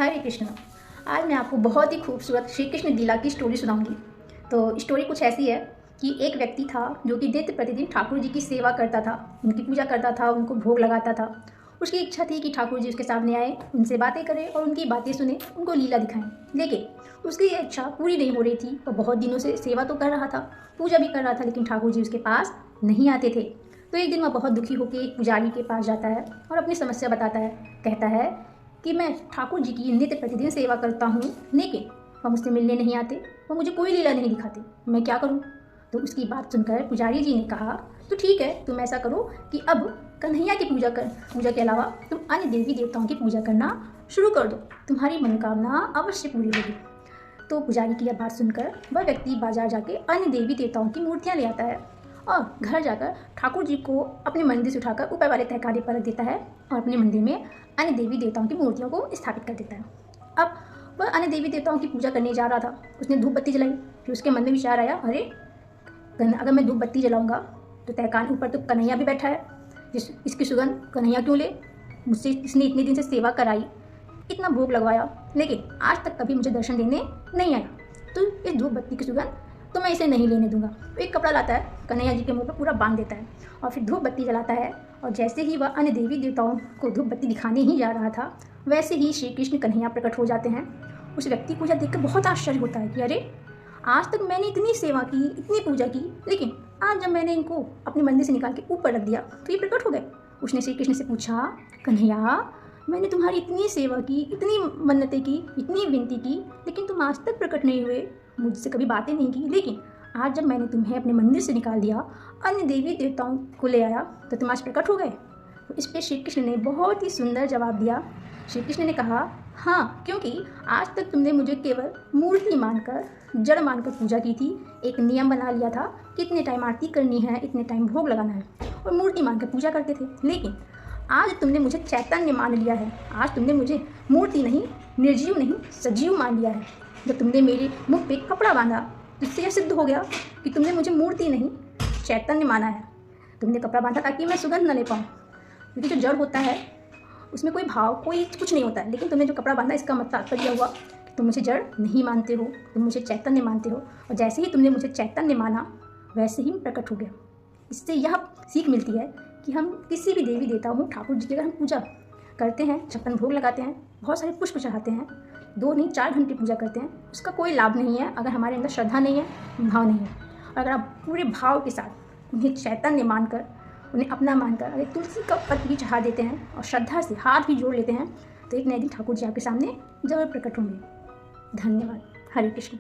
हरे कृष्ण। आज मैं आपको बहुत ही खूबसूरत श्री कृष्ण लीला की स्टोरी सुनाऊंगी। तो स्टोरी कुछ ऐसी है कि एक व्यक्ति था जो कि नित्य प्रतिदिन ठाकुर जी की सेवा करता था, उनकी पूजा करता था, उनको भोग लगाता था। उसकी इच्छा थी कि ठाकुर जी उसके सामने आए, उनसे बातें करें और उनकी बातें सुने, उनको लीला दिखाएं। लेकिन उसकी इच्छा पूरी नहीं हो रही थी। वो बहुत दिनों से सेवा तो कर रहा था, पूजा भी कर रहा था, लेकिन ठाकुर जी उसके पास नहीं आते थे। तो एक दिन वह बहुत दुखी होकर एक पुजारी के पास जाता है और अपनी समस्या बताता है। कहता है कि मैं ठाकुर जी की नित्य प्रतिदिन सेवा करता हूँ, लेकिन वह मुझसे मिलने नहीं आते, वह मुझे कोई लीला नहीं दिखाते, मैं क्या करूँ। तो उसकी बात सुनकर पुजारी जी ने कहा, तो ठीक है, तुम ऐसा करो कि अब कन्हैया की पूजा के अलावा तुम अन्य देवी देवताओं की पूजा करना शुरू कर दो, तुम्हारी मनोकामना अवश्य पूरी होगी। तो पुजारी की यह बात सुनकर वह व्यक्ति बाजार जाके अन्य देवी देवताओं की मूर्तियाँ ले आता है और घर जाकर ठाकुर जी को अपने मंदिर से उठाकर ऊपर वाले तहखाने पर रख देता है और अपने मंदिर में अन्य देवी देवताओं की मूर्तियों को स्थापित कर देता है। अब वह अन्य देवी देवताओं की पूजा करने जा रहा था, उसने धूप बत्ती जलाई। फिर उसके मन में विचार आया, अरे अगर मैं धूप बत्ती जलाऊंगा तो तहखाने ऊपर तो कन्हैया भी बैठा है, इसकी सुगंध कन्हैया क्यों ले, मुझसे इसने इतने दिन से सेवा कराई, इतना भोग लगवाया, लेकिन आज तक कभी मुझे दर्शन देने नहीं आया, तो इस धूप बत्ती की सुगंध तो मैं इसे नहीं लेने दूंगा। तो एक कपड़ा लाता है, कन्हैया जी के मुंह पर पूरा बांध देता है और फिर धूप बत्ती जलाता है। और जैसे ही वह अन्य देवी देवताओं को धूप बत्ती दिखाने ही जा रहा था, वैसे ही श्री कृष्ण कन्हैया प्रकट हो जाते हैं। उस व्यक्ति को यह देखकर बहुत आश्चर्य होता है कि अरे, आज तक मैंने इतनी सेवा की, इतनी पूजा की, लेकिन आज जब मैंने इनको अपने मंदिर से निकाल के ऊपर रख दिया तो ये प्रकट हो गए। उसने श्री कृष्ण से पूछा, कन्हैया, मैंने तुम्हारी इतनी सेवा की, इतनी मन्नतें की, इतनी विनती की, लेकिन तुम आज तक प्रकट नहीं हुए, मुझसे कभी बातें नहीं की, लेकिन आज जब मैंने तुम्हें अपने मंदिर से निकाल दिया, अन्य देवी देवताओं को ले आया, तो तुम आज प्रकट हो गए। तो इस पर श्री कृष्ण ने बहुत ही सुंदर जवाब दिया। श्री कृष्ण ने कहा, हाँ, क्योंकि आज तक तुमने मुझे केवल मूर्ति मानकर, जड़ मानकर पूजा की थी। एक नियम बना लिया था कि इतने टाइम आरती करनी है, इतने टाइम भोग लगाना है, और मूर्ति मानकर पूजा करते थे। लेकिन आज तुमने मुझे चैतन्य मान लिया है, आज तुमने मुझे मूर्ति नहीं, निर्जीव नहीं, सजीव मान लिया है। जब तुमने मेरे मुख पे कपड़ा बांधा, तो इससे यह सिद्ध हो गया कि तुमने मुझे मूर्ति नहीं, चैतन्य माना है। तुमने कपड़ा बांधा ताकि मैं सुगंध न ले पाऊँ, क्योंकि जो जड़ होता है उसमें कोई भाव, कोई कुछ नहीं होता है। लेकिन तुमने जो कपड़ा बांधा, इसका मतलब तात्पर्य हुआ कि तुम मुझे जड़ नहीं मानते हो, तुम मुझे चैतन्य मानते हो। और जैसे ही तुमने मुझे चैतन्य माना, वैसे ही मैं प्रकट हो गया। इससे यह सीख मिलती है कि हम किसी भी देवी देवता हो, ठाकुर जी की अगर हम पूजा करते हैं, 56 भोग लगाते हैं, बहुत सारे पुष्प चढ़ाते हैं, 2 नहीं 4 घंटे पूजा करते हैं, उसका कोई लाभ नहीं है अगर हमारे अंदर श्रद्धा नहीं है, भाव नहीं है। और अगर आप पूरे भाव के साथ उन्हें चैतन्य मानकर, उन्हें अपना मानकर अगर तुलसी का पत्र भी चढ़ा देते हैं और श्रद्धा से हाथ भी जोड़ लेते हैं, तो एक नए दिन ठाकुर जी आपके सामने जरूर प्रकट होंगे। धन्यवाद। हरे कृष्ण।